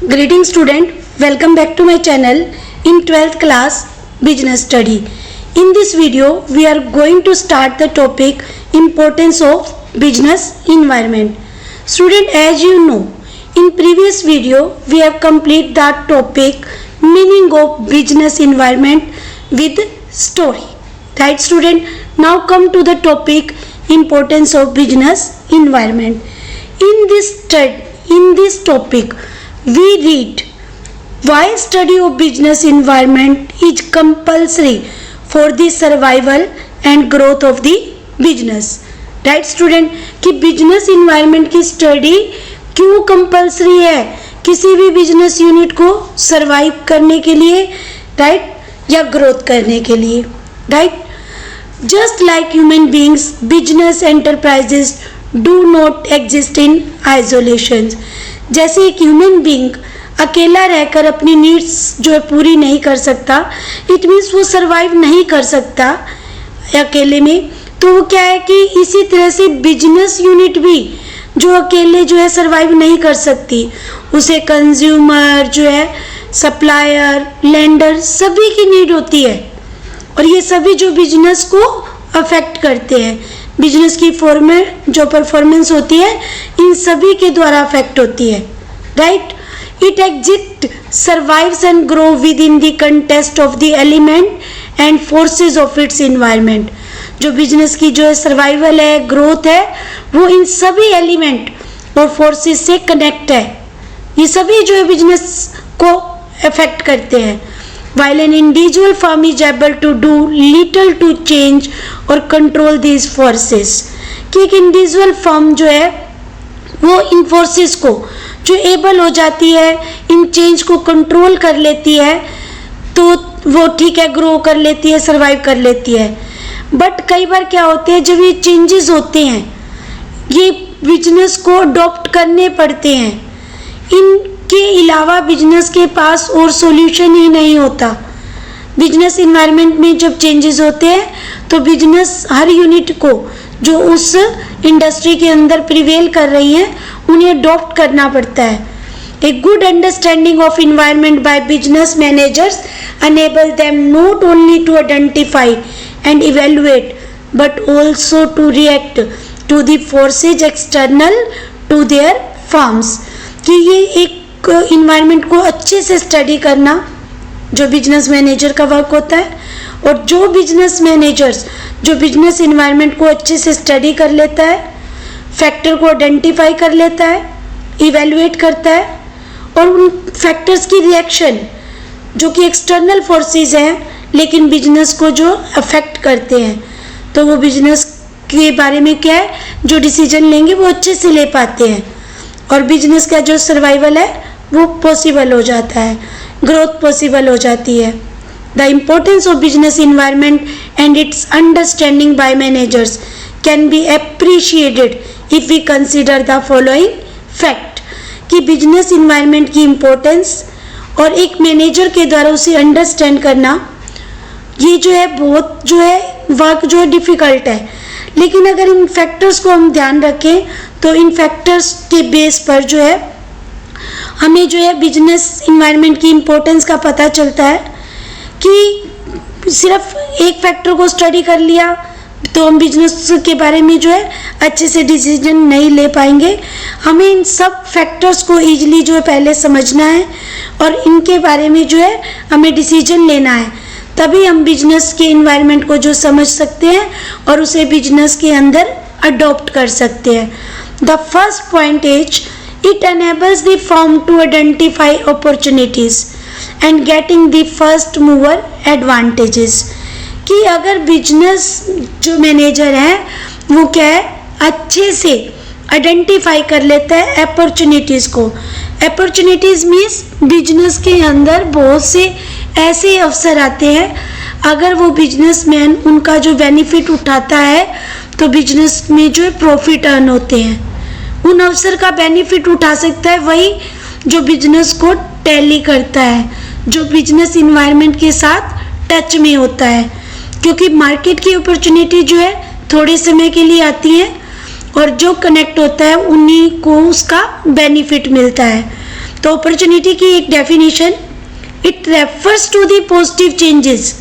Greetings student, welcome back to my channel in 12th class business study. In this video we are going to start the topic importance of business environment. Student, as you know, in previous video we have completed that topic meaning of business environment with story. Right student, now come to the topic importance of business environment. In this topic we read why study of business environment is compulsory for the survival and growth of the business. Right student, कि business environment की study क्यों compulsory है किसी भी business unit को survive करने के लिए, राइट, या ग्रोथ करने के लिए. Right, just like human beings, business enterprises do not exist in isolation. जैसे एक ह्यूमन बीइंग अकेला रहकर अपनी नीड्स जो है पूरी नहीं कर सकता, इट मीन्स वो सरवाइव नहीं कर सकता अकेले में. तो वो क्या है कि इसी तरह से बिजनेस यूनिट भी जो अकेले जो है सरवाइव नहीं कर सकती, उसे कंज्यूमर जो है, सप्लायर, लेंडर, सभी की नीड होती है. और ये सभी जो बिजनेस को अफेक्ट करते हैं, बिजनेस की जो परफॉर्मेंस होती है इन सभी के द्वारा अफेक्ट होती है. Right, it exist, survives and grow with in the context of the element and forces of its environment. जो बिजनेस की जो है सर्वाइवल है, ग्रोथ है, वो इन सभी एलिमेंट और फोर्सेस से कनेक्ट है. ये सभी जो है बिजनेस को अफेक्ट करते हैं. While an individual firm is able to do little to change or control these forces, कि एक इंडिविजुअल फर्म जो है वो इन फोर्सेस को जो एबल हो जाती है, इन चेंज को कंट्रोल कर लेती है, तो वो ठीक है, ग्रो कर लेती है, सरवाइव कर लेती है. बट कई बार क्या होते हैं, जब ये चेंजेस होते हैं ये बिजनेस को अडॉप्ट करने पड़ते हैं. इनके अलावा बिजनेस के पास और सॉल्यूशन ही नहीं होता. बिजनेस इन्वायरमेंट में जब चेंजेस होते हैं तो बिजनेस हर यूनिट को जो उस इंडस्ट्री के अंदर प्रिवेल कर रही है उन्हें अडॉप्ट करना पड़ता है. A good understanding of environment by business managers enable them not only to identify and evaluate but also to react to the forces external to their firms. कि ये एक इन्वायरमेंट को अच्छे से स्टडी करना जो बिजनेस मैनेजर का work होता है. और जो बिजनेस मैनेजर्स जो बिजनेस इन्वायरमेंट को अच्छे से स्टडी कर लेता है, फैक्टर को आइडेंटिफाई कर लेता है, इवेलुएट करता है और उन फैक्टर्स की रिएक्शन जो कि एक्सटर्नल फोर्सेस हैं लेकिन बिजनेस को जो अफेक्ट करते हैं, तो वो बिजनेस के बारे में क्या है, जो डिसीजन लेंगे वो अच्छे से ले पाते हैं और बिजनेस का जो सर्वाइवल है वो पॉसिबल हो जाता है, ग्रोथ पॉसिबल हो जाती है. The importance of business environment and its understanding by managers can be appreciated if we consider the following fact. कि बिजनेस इन्वायरमेंट की इम्पोर्टेंस और एक मैनेजर के द्वारा उसे अंडरस्टैंड करना, ये जो है बहुत जो है वर्क जो है डिफ़िकल्ट है. लेकिन अगर इन फैक्टर्स को हम ध्यान रखें तो इन फैक्टर्स के बेस पर जो है हमें जो है बिजनेस इन्वायरमेंट की इम्पोर्टेंस का पता चलता है. कि सिर्फ एक फैक्टर को स्टडी कर लिया तो हम बिजनेस के बारे में जो है अच्छे से डिसीजन नहीं ले पाएंगे. हमें इन सब फैक्टर्स को ईजिली जो है पहले समझना है और इनके बारे में जो है हमें डिसीजन लेना है, तभी हम बिजनेस के इन्वायरमेंट को जो समझ सकते हैं और उसे बिजनेस के अंदर अडॉप्ट कर सकते हैं. The first point is it enables the firm to identify opportunities and getting the first mover advantages. कि अगर बिजनेस जो मैनेजर है वो क्या है, अच्छे से आइडेंटिफाई कर लेता है अपॉर्चुनिटीज़ को. अपॉर्चुनिटीज़ मीन्स बिजनेस के अंदर बहुत से ऐसे अवसर आते हैं, अगर वो बिजनेसमैन उनका जो बेनिफिट उठाता है तो बिजनेस में जो है प्रॉफिट अर्न होते हैं. उन अवसर का बेनिफिट उठा सकता है वही जो बिजनेस को टैली करता है, जो बिजनेस इन्वायरमेंट के साथ टच में होता है. क्योंकि मार्केट की अपॉर्चुनिटी जो है थोड़े समय के लिए आती है और जो कनेक्ट होता है उन्हीं को उसका बेनिफिट मिलता है. तो अपॉर्चुनिटी की एक definition, it refers to the positive changes,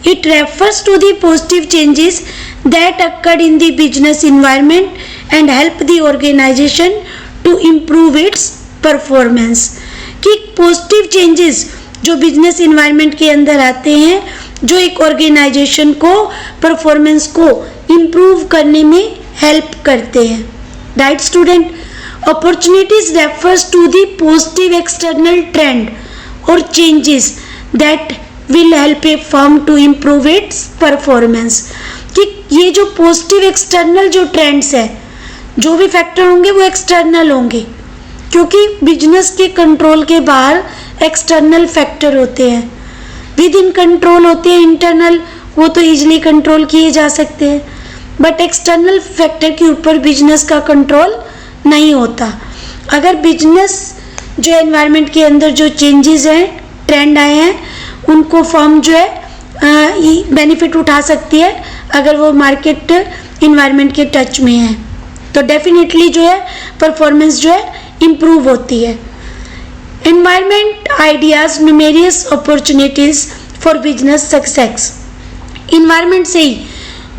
it refers to the positive changes that occurred in the business environment and help the organization to improve its performance। कि पॉजिटिव चेंजेस जो business environment के अंदर आते हैं, जो एक organisation को performance को इम्प्रूव करने में हेल्प करते हैं। Right student, opportunities refers to the positive external trend और changes that will help a firm to improve its performance। कि ये जो पॉजिटिव एक्सटर्नल जो ट्रेंड्स है, जो भी फैक्टर होंगे वो एक्सटर्नल होंगे, क्योंकि बिजनेस के कंट्रोल के बाहर एक्सटर्नल फैक्टर होते हैं, विद इन कंट्रोल होते हैं इंटरनल, वो तो इजीली कंट्रोल किए जा सकते हैं, बट एक्सटर्नल फैक्टर के ऊपर बिजनेस का कंट्रोल नहीं होता। अगर बिजनेस जो एनवायरनमेंट के अंदर जो चेंजेस हैं, ट्रेंड आए हैं, उनको फर्म जो है बेनिफिट उठा सकती है अगर वो मार्केट इन्वायरमेंट के टच में है, तो डेफिनेटली जो है परफॉर्मेंस जो है इम्प्रूव होती है। Environment ideas numerous opportunities for business success. Environment से ही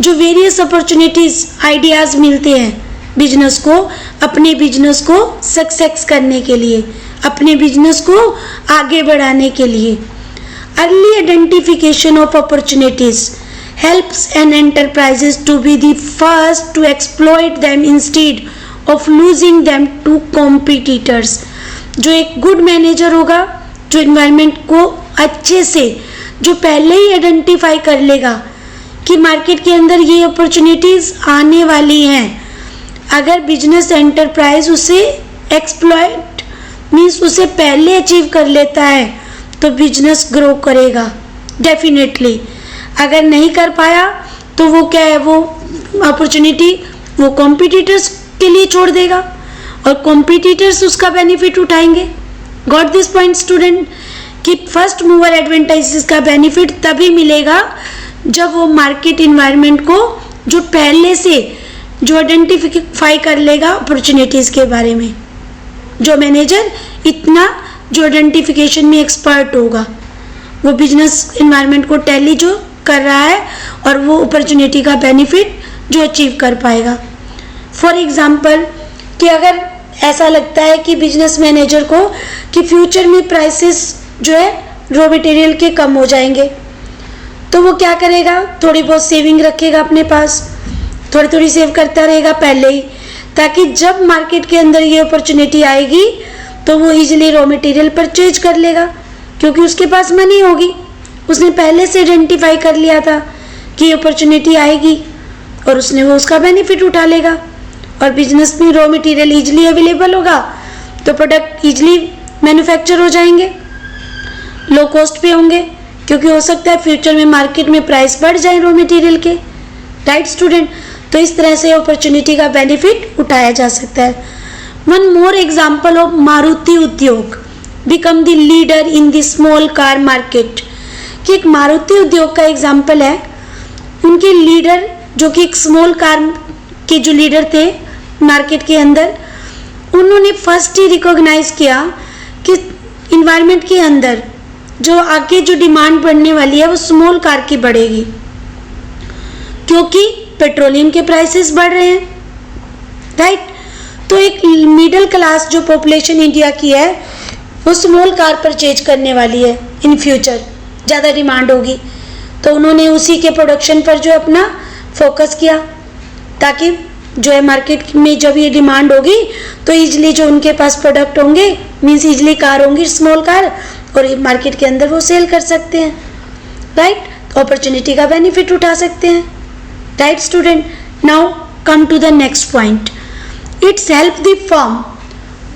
जो वेरियस अपॉर्चुनिटीज आइडियाज मिलते हैं बिजनेस को, अपने बिजनेस को सक्सेस करने के लिए, अपने बिजनेस को आगे बढ़ाने के लिए। Early identification of opportunities helps an enterprises to be the first to exploit them instead of losing them to competitors। जो एक गुड मैनेजर होगा, जो इन्वायरमेंट को अच्छे से जो पहले ही आइडेंटिफाई कर लेगा कि मार्केट के अंदर ये अपॉर्चुनिटीज आने वाली हैं, अगर बिजनेस एंटरप्राइज उसे एक्सप्लॉइट मीन्स उसे पहले अचीव कर लेता है तो बिजनेस ग्रो करेगा डेफिनेटली। अगर नहीं कर पाया तो वो क्या है, वो अपॉर्चुनिटी वो कॉम्पिटिटर्स के लिए छोड़ देगा और कॉम्पिटिटर्स उसका बेनिफिट उठाएंगे। गॉट दिस पॉइंट स्टूडेंट, कि फर्स्ट मूवर एडवांटेजेस का बेनिफिट तभी मिलेगा जब वो मार्केट इन्वायरमेंट को जो पहले से जो आइडेंटिफाई कर लेगा अपॉर्चुनिटीज़ के बारे में। जो मैनेजर इतना जो आइडेंटिफिकेशन में एक्सपर्ट होगा, वो बिजनेस इन्वायरमेंट को टैली जो कर रहा है और वो अपॉर्चुनिटी का बेनिफिट जो अचीव कर पाएगा। फॉर एग्जांपल, कि अगर ऐसा लगता है कि बिजनेस मैनेजर को कि फ्यूचर में प्राइसेस जो है रॉ मटेरियल के कम हो जाएंगे, तो वो क्या करेगा, थोड़ी बहुत सेविंग रखेगा अपने पास, थोड़ी थोड़ी सेव करता रहेगा पहले ही, ताकि जब मार्केट के अंदर ये अपॉर्चुनिटी आएगी तो वो इजीली रॉ मटेरियल परचेज कर लेगा, क्योंकि उसके पास मनी होगी, उसने पहले से आइडेंटिफाई कर लिया था कि अपॉर्चुनिटी आएगी और उसने वो उसका बेनिफिट उठा लेगा। और बिजनेस में रॉ मटेरियल इजीली अवेलेबल होगा तो प्रोडक्ट इजीली मैन्युफैक्चर हो जाएंगे, लो कॉस्ट पे होंगे, क्योंकि हो सकता है फ्यूचर में मार्केट में प्राइस बढ़ जाए रॉ मटेरियल के। राइट स्टूडेंट, तो इस तरह से अपॉर्चुनिटी का बेनिफिट उठाया जा सकता है। One more example of Maruti उद्योग become the leader in the small car market। कि एक मारुति उद्योग का एग्जाम्पल है, उनके लीडर जो कि एक स्मॉल कार के जो लीडर थे मार्केट के अंदर, उन्होंने फर्स्ट ही रिकॉग्नाइज किया कि इन्वायरमेंट के अंदर जो आगे जो डिमांड बढ़ने वाली है वो स्मॉल कार की बढ़ेगी, क्योंकि पेट्रोलियम के प्राइसेस बढ़ रहे हैं। राइट, तो एक मिडिल क्लास जो पॉपुलेशन इंडिया की है वो स्मॉल कार परचेज करने वाली है इन फ्यूचर, ज़्यादा डिमांड होगी, तो उन्होंने उसी के प्रोडक्शन पर जो अपना फोकस किया, ताकि जो है मार्केट में जब ये डिमांड होगी तो इजीली जो उनके पास प्रोडक्ट होंगे मीन्स इजीली कार होंगी स्मॉल कार, और मार्केट के अंदर वो सेल कर सकते हैं। राइट, अपॉर्चुनिटी का बेनिफिट उठा सकते हैं। Right student, now come to the next point, It's help the firm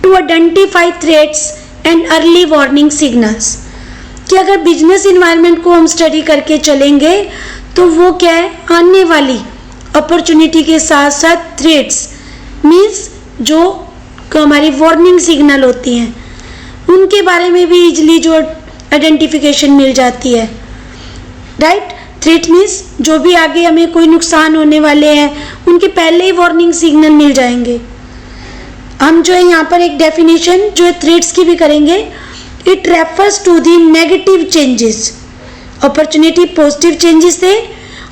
to identify threats and early warning signals। कि अगर बिजनेस इन्वायरमेंट को हम स्टडी करके चलेंगे तो वो क्या है, आने वाली अपॉर्चुनिटी के साथ साथ थ्रेट्स मीन्स जो हमारी वार्निंग सिग्नल होती हैं उनके बारे में भी इजली जो आइडेंटिफिकेशन मिल जाती है। राइट, थ्रेट मीन्स जो भी आगे हमें कोई नुकसान होने वाले हैं उनके पहले ही वार्निंग सिग्नल मिल जाएंगे। हम जो है यहाँ पर एक डेफिनेशन जो है थ्रेट्स की भी करेंगे. It refers to the negative changes. Opportunity positive changes थे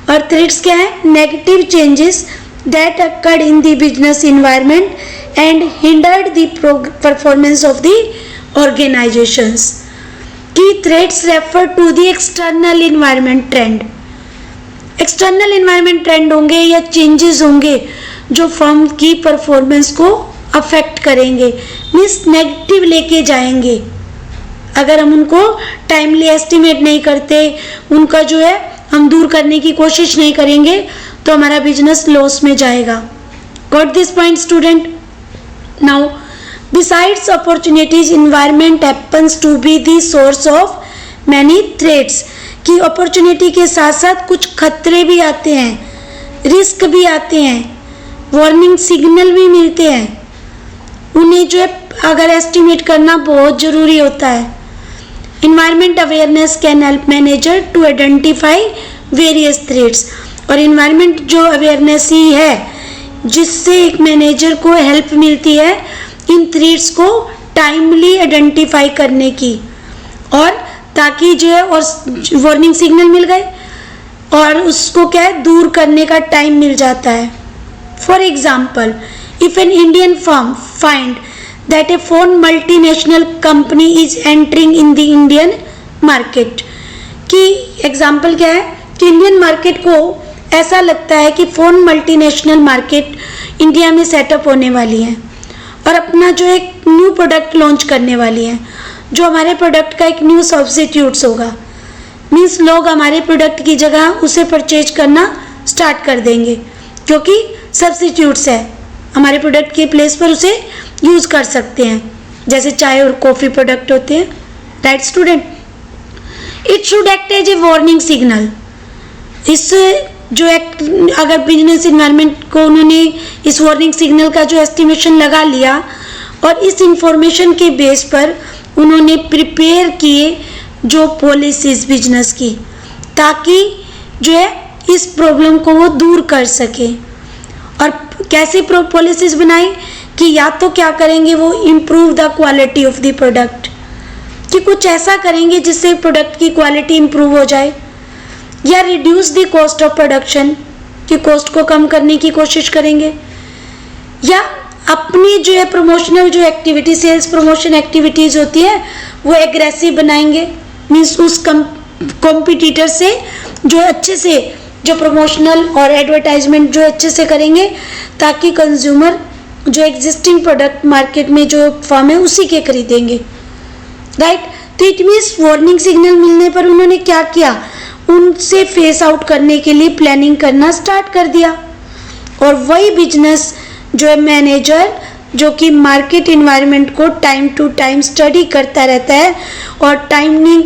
और थ्रेट्स क्या है, negative changes that occurred in the business environment and hindered the performance of the organisations. की threats refer to the external environment trend. External environment trend होंगे या changes होंगे जो firm की परफॉर्मेंस को अफेक्ट करेंगे, मीन्स नेगेटिव लेके जाएंगे. अगर हम उनको टाइमली एस्टिमेट नहीं करते, उनका जो है हम दूर करने की कोशिश नहीं करेंगे, तो हमारा बिजनेस लॉस में जाएगा. Got this point student? Now besides opportunities environment happens to be the source of many threats. कि अपॉर्चुनिटी के साथ साथ कुछ खतरे भी आते हैं, रिस्क भी आते हैं, वार्निंग सिग्नल भी मिलते हैं. उन्हें जो है अगर एस्टिमेट करना बहुत ज़रूरी होता है. Environment awareness can help manager to identify various threats. और इन्वायरमेंट जो अवेयरनेस ही है जिससे एक मैनेजर को हेल्प मिलती है इन थ्रेट्स को टाइमली आइडेंटिफाई करने की, और ताकि जो है और वार्निंग सिग्नल मिल गए और उसको क्या है दूर करने का टाइम मिल जाता है. For example, if an Indian firm find that a foreign multinational company is entering in the Indian market, कि एग्जाम्पल क्या है कि इंडियन मार्केट को ऐसा लगता है कि फोन मल्टीनेशनल मार्केट इंडिया में सेटअप होने वाली है और अपना जो एक न्यू प्रोडक्ट लॉन्च करने वाली है, जो हमारे प्रोडक्ट का एक न्यू सब्स्टिट्यूट्स होगा. मीन्स लोग हमारे प्रोडक्ट की जगह उसे परचेज करना स्टार्ट कर देंगे क्योंकि सब्स्टिट्यूट्स है, हमारे प्रोडक्ट के प्लेस पर उसे यूज़ कर सकते हैं, जैसे चाय और कॉफ़ी प्रोडक्ट होते हैं. Right student? It should act as a warning signal. इस जो अगर बिजनेस इन्वायरमेंट को उन्होंने इस वार्निंग सिग्नल का जो एस्टिमेशन लगा लिया और इस इंफॉर्मेशन के बेस पर उन्होंने प्रिपेयर किए जो पॉलिसीज बिजनेस की, ताकि जो है इस प्रॉब्लम को वो दूर कर सके. और कैसे पॉलिसीज बनाई कि या तो क्या करेंगे वो improve the quality of the product, कि कुछ ऐसा करेंगे जिससे प्रोडक्ट की क्वालिटी इम्प्रूव हो जाए, या reduce the cost of production, कि कॉस्ट को कम करने की कोशिश करेंगे, या अपनी जो है प्रमोशनल जो एक्टिविटी सेल्स प्रमोशन एक्टिविटीज़ होती है वो एग्रेसिव बनाएंगे. मीन्स उस कॉम्पिटिटर से जो अच्छे से जो प्रमोशनल और एडवर्टाइजमेंट जो अच्छे से करेंगे ताकि कंज्यूमर जो एग्जिस्टिंग प्रोडक्ट मार्केट में जो फर्म है उसी के खरीदेंगे. राइट? तो इट मीन्स वार्निंग सिग्नल मिलने पर उन्होंने क्या किया, उनसे फेस आउट करने के लिए प्लानिंग करना स्टार्ट कर दिया. और वही बिजनेस जो है मैनेजर जो कि मार्केट इन्वायरमेंट को टाइम टू टाइम स्टडी करता रहता है और टाइमिंग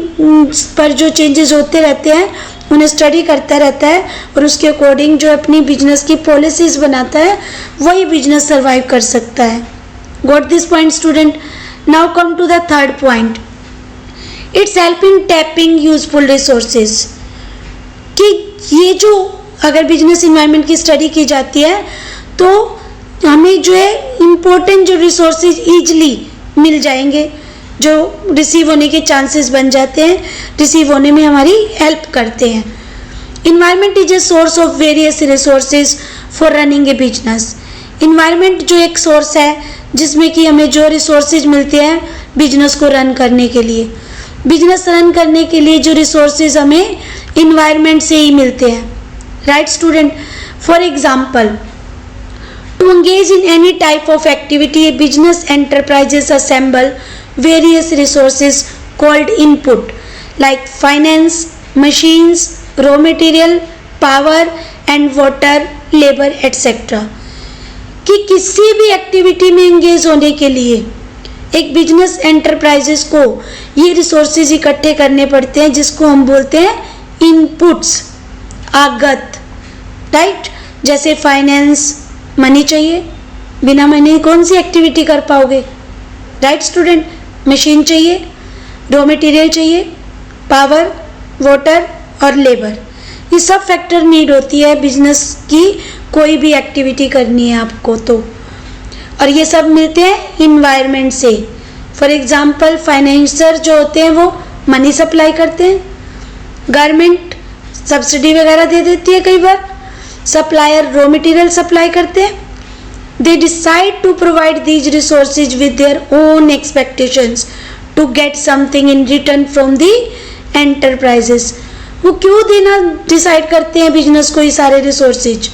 पर जो चेंजेस होते रहते हैं उन्हें स्टडी करता रहता है और उसके अकॉर्डिंग जो अपनी बिजनेस की पॉलिसीज बनाता है, वही बिजनेस सर्वाइव कर सकता है. Got this point student? Now come to the third point. It's help in tapping useful resources. कि ये जो अगर बिजनेस इन्वायरमेंट की स्टडी की जाती है तो हमें जो है इम्पोर्टेंट जो रिसोर्सेज ईजिली मिल जाएंगे, जो रिसीव होने के चांसेस बन जाते हैं, रिसीव होने में हमारी हेल्प करते हैं. Environment is a source of various resources for running A business. Environment जो एक सोर्स है जिसमें कि हमें जो रिसोर्सेज मिलते हैं बिजनेस को रन करने के लिए. बिजनेस रन करने के लिए जो रिसोर्सेज हमें इन्वायरमेंट से ही मिलते हैं. Right student? For example, to engage in any type of activity, a business enterprises assemble various resources called input like finance, machines, raw material, power and water, labor etc. कि किसी भी activity में engage होने के लिए एक business enterprises को ये रिसोर्सेज इकट्ठे करने पड़ते हैं जिसको हम बोलते हैं इनपुट्स, आगत. राइट? जैसे फाइनेंस, मनी चाहिए, बिना मनी कौन सी एक्टिविटी कर पाओगे. Right student? मशीन चाहिए, रॉ मटेरियल चाहिए, पावर, वाटर और लेबर, ये सब फैक्टर नीड होती है बिजनेस की कोई भी एक्टिविटी करनी है आपको. तो और ये सब मिलते हैं इन्वायरमेंट से। फॉर एग्जाम्पल फाइनेंसर जो होते हैं वो मनी सप्लाई करते हैं, गवर्नमेंट सब्सिडी वगैरह दे देती है, कई बार सप्लायर रॉ मटेरियल सप्लाई करते हैं। They decide to provide these resources with their own expectations to get something in return from the enterprises. वो क्यों देना डिसाइड करते हैं बिजनेस को ये सारे रिसोर्सेज?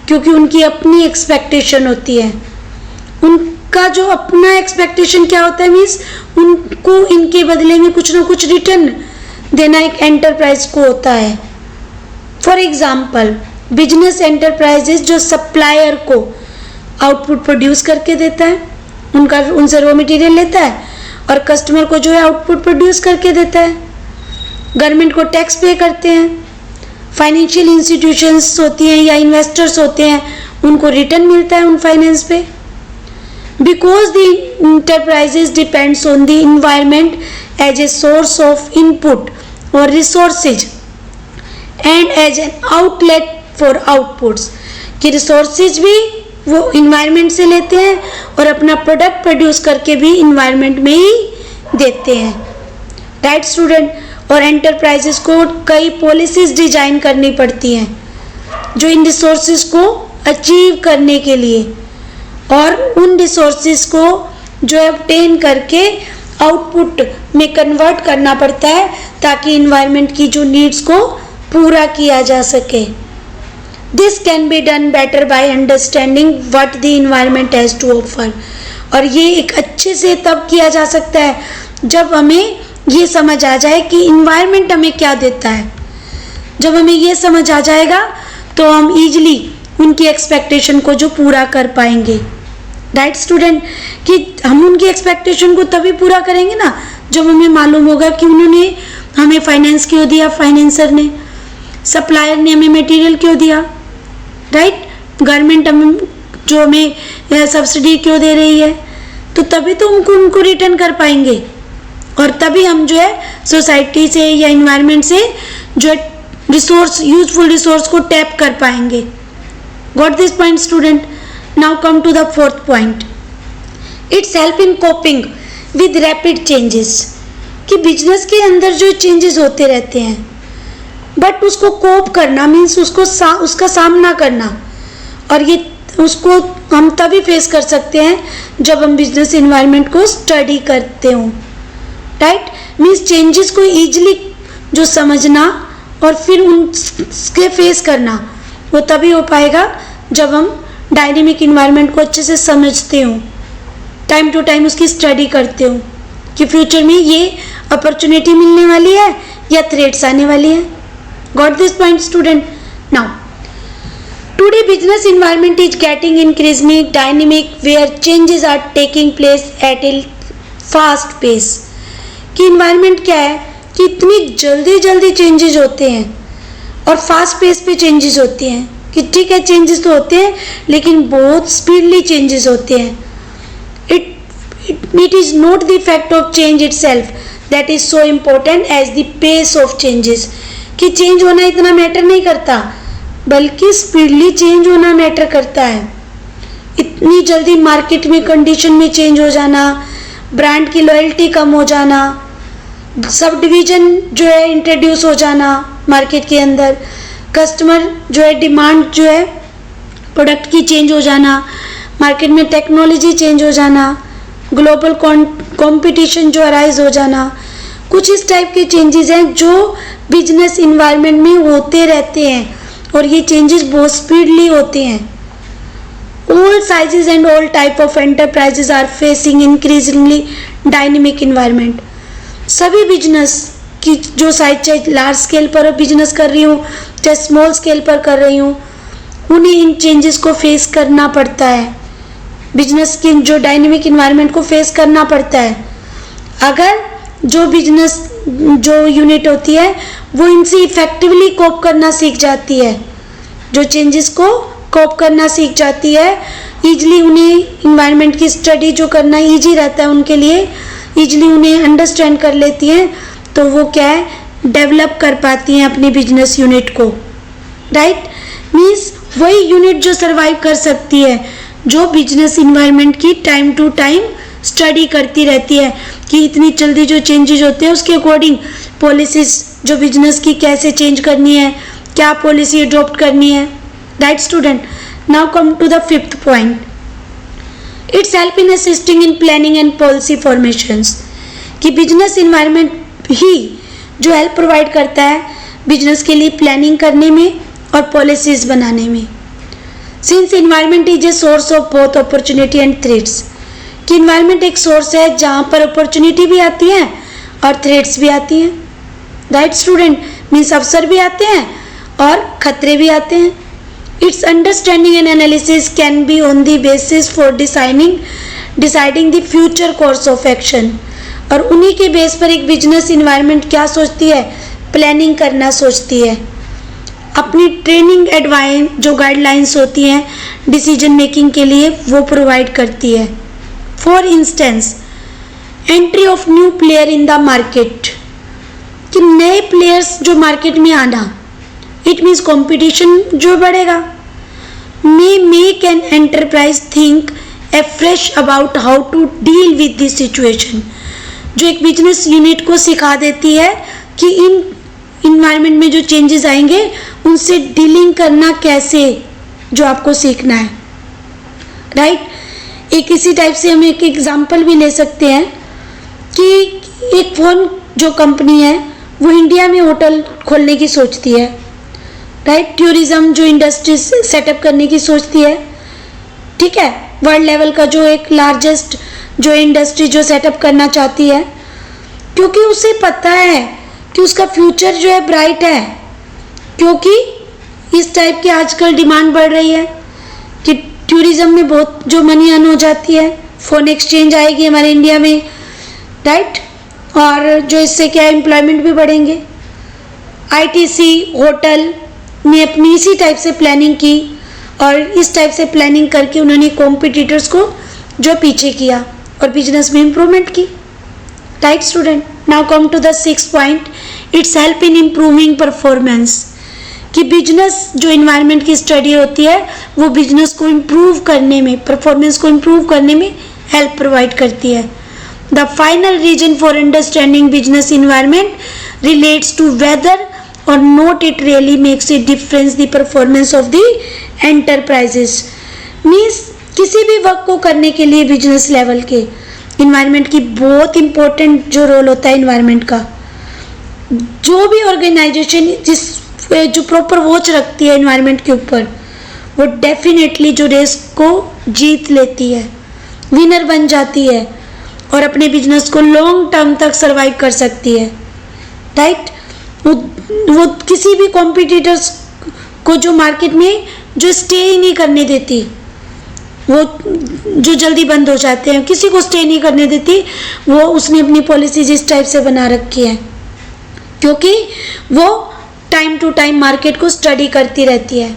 क्योंकि उनकी अपनी एक्सपेक्टेशन होती है। उनका जो अपना एक्सपेक्टेशन क्या होता है, मीन्स उनको इनके बदले में कुछ ना कुछ रिटर्न देना एक एंटरप्राइज को होता है। फॉर एग्जाम्पल बिजनेस एंटरप्राइजेस जो सप्लायर को आउटपुट प्रोड्यूस करके देता है, उनसे रॉ मटेरियल लेता है और कस्टमर को जो है आउटपुट प्रोड्यूस करके देता है। गवर्नमेंट को टैक्स पे करते हैं, फाइनेंशियल इंस्टीट्यूशंस होती हैं या इन्वेस्टर्स होते हैं, उनको रिटर्न मिलता है उन फाइनेंस पे। Because the enterprises depends on the environment as a source of input और resources and as an outlet for outputs, कि रिसोर्सेज भी वो इन्वायरमेंट से लेते हैं और अपना प्रोडक्ट प्रोड्यूस करके भी इन्वायरमेंट में ही देते हैं। Right student? और एंटरप्राइजेस को कई पॉलिसीज डिजाइन करनी पड़ती हैं जो इन रिसोर्सेज को अचीव करने के लिए, और उन रिसोर्सेज को जो है ऑब्टेन करके आउटपुट में कन्वर्ट करना पड़ता है ताकि इन्वायरमेंट की जो नीड्स को पूरा किया जा सके। This can be done better by understanding what the environment has to offer. और ये एक अच्छे से तब किया जा सकता है जब हमें ये समझ आ जाए कि इन्वायरमेंट हमें क्या देता है। जब हमें ये समझ आ जाएगा तो हम इजीली उनकी एक्सपेक्टेशन को जो पूरा कर पाएंगे। Right student? कि हम उनकी एक्सपेक्टेशन को तभी पूरा करेंगे ना जब हमें मालूम होगा कि उन्होंने हमें फाइनेंस क्यों दिया, फाइनेंसर ने, सप्लायर ने हमें मटेरियल क्यों दिया, राइट? गवर्नमेंट हमें सब्सिडी क्यों दे रही है, तो तभी तो उनको रिटर्न कर पाएंगे और तभी हम जो है सोसाइटी से या इन्वायरमेंट से जो है रिसोर्स, यूजफुल रिसोर्स को टैप कर पाएंगे। Got this point student? Now come to the fourth point, it's help in coping with rapid changes. कि बिजनेस के अंदर जो चेंजेस होते रहते हैं बट उसको कोप करना मीन्स उसका सामना करना, और ये उसको हम तभी फेस कर सकते हैं जब हम बिजनेस इन्वायरमेंट को स्टडी करते हों। राइट? मीन्स चेंजेस को ईजिली जो समझना और फिर उनके फेस करना वो तभी हो पाएगा जब हम डायनेमिक इन्वायरमेंट को अच्छे से समझते हों, टाइम टू टाइम उसकी स्टडी करते हो कि फ्यूचर में ये अपॉर्चुनिटी मिलने वाली है या थ्रेट्स आने वाली है। Got this point student? Now today business environment is getting increasingly dynamic where changes are taking place at a fast pace. कि इन्वायरमेंट क्या है कि इतनी जल्दी जल्दी चेंजेस होते हैं और फास्ट पेस पे चेंजेस होते हैं कि ठीक है चेंजेस तो होते हैं लेकिन बहुत स्पीडली चेंजेस होते हैं। It is not the fact of change itself that is so important as the pace of changes. कि चेंज होना इतना मैटर नहीं करता बल्कि स्पीडली चेंज होना मैटर करता है। इतनी जल्दी मार्केट में कंडीशन में चेंज हो जाना, ब्रांड की लॉयल्टी कम हो जाना, सब डिवीजन जो है इंट्रोड्यूस हो जाना मार्केट के अंदर, कस्टमर जो है डिमांड जो है प्रोडक्ट की चेंज हो जाना, मार्केट में टेक्नोलॉजी चेंज हो जाना, ग्लोबल कंपटीशन जो अराइज हो जाना, कुछ इस टाइप के चेंजेस हैं जो बिजनेस इन्वायरमेंट में होते रहते हैं और ये चेंजेस बहुत स्पीडली होते हैं। All sizes and all type of enterprises are facing increasingly dynamic environment। सभी बिजनेस की जो साइज चाहे लार्ज स्केल पर बिजनेस कर रही हूँ चाहे स्मॉल स्केल पर कर रही हूँ, उन्हें इन चेंजेस को फेस करना पड़ता है। बिजनेस की जो डायनेमिक इन्वायरमेंट को फेस करना पड़ता है। अगर जो बिजनेस जो यूनिट होती है वो इनसे इफेक्टिवली कोप करना सीख जाती है, जो चेंजेस को कोप करना सीख जाती है, ईजिली उन्हें इन्वायरमेंट की स्टडी जो करना ईजी रहता है उनके लिए, ईजिली उन्हें अंडरस्टैंड कर लेती हैं, तो वो क्या है डेवलप कर पाती हैं अपनी बिजनेस यूनिट को। राइट? मीन्स वही यूनिट जो सर्वाइव कर सकती है, जो बिजनेस इन्वायरमेंट की टाइम टू टाइम स्टडी करती रहती है कि इतनी जल्दी जो चेंजेस होते हैं उसके अकॉर्डिंग पॉलिसीज जो बिजनेस की कैसे चेंज करनी है, क्या पॉलिसी अडॉप्ट करनी है। Right student, now come to the fifth point, it's help in assisting in planning and policy formations, कि बिजनेस इन्वायरमेंट ही जो हेल्प प्रोवाइड करता है बिजनेस के लिए प्लानिंग करने में और पॉलिसीज बनाने में। Since environment is a source of both opportunity and threats, कि इन्वायरमेंट एक सोर्स है जहाँ पर अपॉर्चुनिटी भी आती है और थ्रेट्स भी आती हैं। राइट स्टूडेंट, मीन्स अवसर भी आते हैं और खतरे भी आते हैं। It's understanding and analysis can be on the basis for deciding the future course of action, और उन्हीं के बेस पर एक बिजनेस इन्वायरमेंट क्या सोचती है, प्लानिंग करना सोचती है। अपनी ट्रेनिंग एडवाइस जो गाइडलाइंस होती हैं डिसीजन मेकिंग के लिए वो प्रोवाइड करती है। For instance, entry of new player in the market, कि नए प्लेयर्स जो मार्केट में आना, इट मीन्स कंपटीशन जो बढ़ेगा। May make an enterprise think afresh about how to deal with this situation, जो एक बिजनेस यूनिट को सिखा देती है कि इन इन्वायरमेंट में जो चेंजेस आएंगे उनसे डीलिंग करना कैसे, जो आपको सीखना है। राइट, एक इसी टाइप से हम एक एग्जांपल भी ले सकते हैं कि एक फोन जो कंपनी है वो इंडिया में होटल खोलने की सोचती है। राइट, टूरिज्म जो इंडस्ट्री सेटअप करने की सोचती है। ठीक है, वर्ल्ड लेवल का जो एक लार्जेस्ट जो इंडस्ट्री जो सेटअप करना चाहती है, क्योंकि उसे पता है कि उसका फ्यूचर जो है ब्राइट है, क्योंकि इस टाइप की आजकल डिमांड बढ़ रही है कि टूरिज्म में बहुत जो मनी अर्न हो जाती है, फोन एक्सचेंज आएगी हमारे इंडिया में। राइट, और जो इससे क्या एम्प्लॉयमेंट भी बढ़ेंगे। आईटीसी होटल ने अपनी इसी टाइप से प्लानिंग की और इस टाइप से प्लानिंग करके उन्होंने कॉम्पिटिटर्स को जो पीछे किया और बिजनेस में इम्प्रूवमेंट की। Right student, now come to the sixth point, it's help in improving performance, कि बिजनेस जो इन्वायरमेंट की स्टडी होती है वो बिजनेस को इम्प्रूव करने में, परफॉर्मेंस को इम्प्रूव करने में हेल्प प्रोवाइड करती है। The final reason for understanding business environment relates to whether और not it really makes a difference the performance of the enterprises, means किसी भी वर्क को करने के लिए बिजनेस लेवल के इन्वायरमेंट की बहुत इंपॉर्टेंट जो रोल होता है इन्वायरमेंट का। जो भी ऑर्गेनाइजेशन जो प्रॉपर वॉच रखती है इन्वायरमेंट के ऊपर, वो डेफिनेटली जो रेस को जीत लेती है, विनर बन जाती है और अपने बिजनेस को लॉन्ग टर्म तक सरवाइव कर सकती है। राइट, वो किसी भी कॉम्पिटिटर्स को जो मार्केट में जो स्टे ही नहीं करने देती, वो जो जल्दी बंद हो जाते हैं, किसी को स्टे नहीं करने देती, वो उसने अपनी पॉलिसीज इस टाइप से बना रखी है, क्योंकि वो टाइम टू टाइम मार्केट को स्टडी करती रहती है।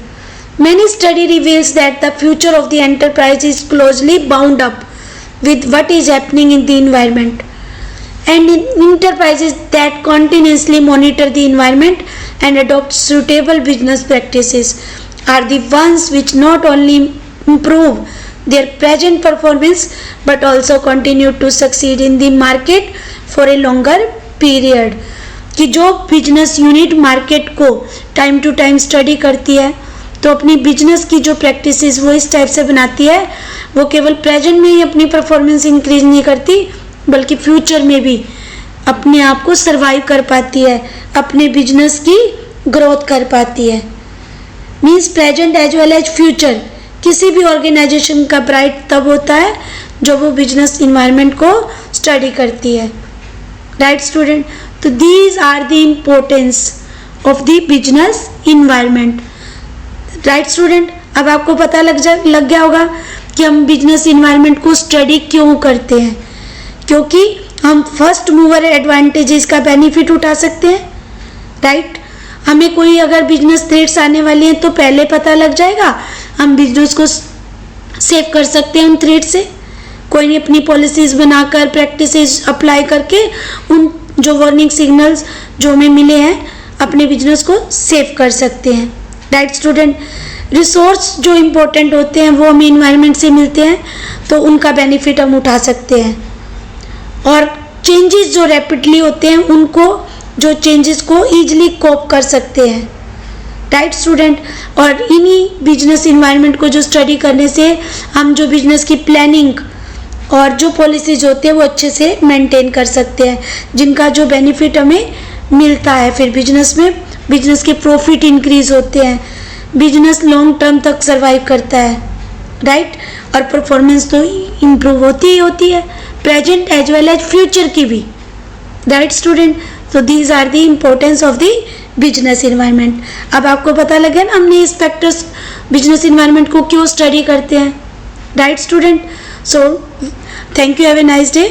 Many study reveals that the future of the enterprise is closely bound up with what is happening in the environment, and in enterprises that continuously monitor the environment and adopt suitable business practices are the ones which not only improve their present performance but also continue to succeed in the market for a longer period। कि जो business unit market को time to time study करती है तो अपनी business की जो practices वो इस टाइप से बनाती है, वो केवल प्रेजेंट में ही अपनी परफॉर्मेंस इंक्रीज नहीं करती बल्कि फ्यूचर में भी अपने आप को सरवाइव कर पाती है, अपने बिजनेस की ग्रोथ कर पाती है। Means present as well as future किसी भी ऑर्गेनाइजेशन का ब्राइट तब होता है जो वो बिजनेस इन्वायरमेंट को स्टडी करती है। राइट स्टूडेंट, तो these are the importance of the business environment. Right student, अब आपको पता लग गया होगा कि हम बिजनेस इन्वायरमेंट को स्टडी क्यों करते हैं, क्योंकि हम फर्स्ट मूवर एडवांटेजेस का बेनिफिट उठा सकते हैं। राइट, हमें कोई अगर बिजनेस थ्रेट्स आने वाली हैं तो पहले पता लग जाएगा, हम बिजनेस को सेव कर सकते हैं उन थ्रेट से। कोई नहीं, अपनी पॉलिसीज बनाकर प्रैक्टिसेस अप्लाई करके उन जो वार्निंग सिग्नल्स जो हमें मिले हैं अपने बिजनेस को सेव कर सकते हैं। राइट स्टूडेंट, रिसोर्स जो इम्पोर्टेंट होते हैं वो हमें इन्वायरमेंट से मिलते हैं, तो उनका बेनिफिट हम उठा सकते हैं। और चेंजेस जो रैपिडली होते हैं उनको, जो चेंजेस को ईजिली कोप कर सकते हैं, राइट स्टूडेंट। और इन्हीं बिजनेस इन्वायरमेंट को जो स्टडी करने से हम जो बिजनेस की प्लानिंग और जो पॉलिसीज होते हैं वो अच्छे से मेंटेन कर सकते हैं, जिनका जो बेनिफिट हमें मिलता है फिर बिजनेस में। बिजनेस के प्रॉफिट इंक्रीज होते हैं, बिजनेस लॉन्ग टर्म तक सर्वाइव करता है, राइट। और परफॉर्मेंस तो इम्प्रूव होती ही होती है, present as well as future की भी, राइट स्टूडेंट। तो these are the importance of the business environment. अब आपको पता लगे ना हमने इस फैक्टर्स बिजनेस इन्वायरमेंट को क्यों स्टडी करते हैं, right student. So thank you, have a nice day.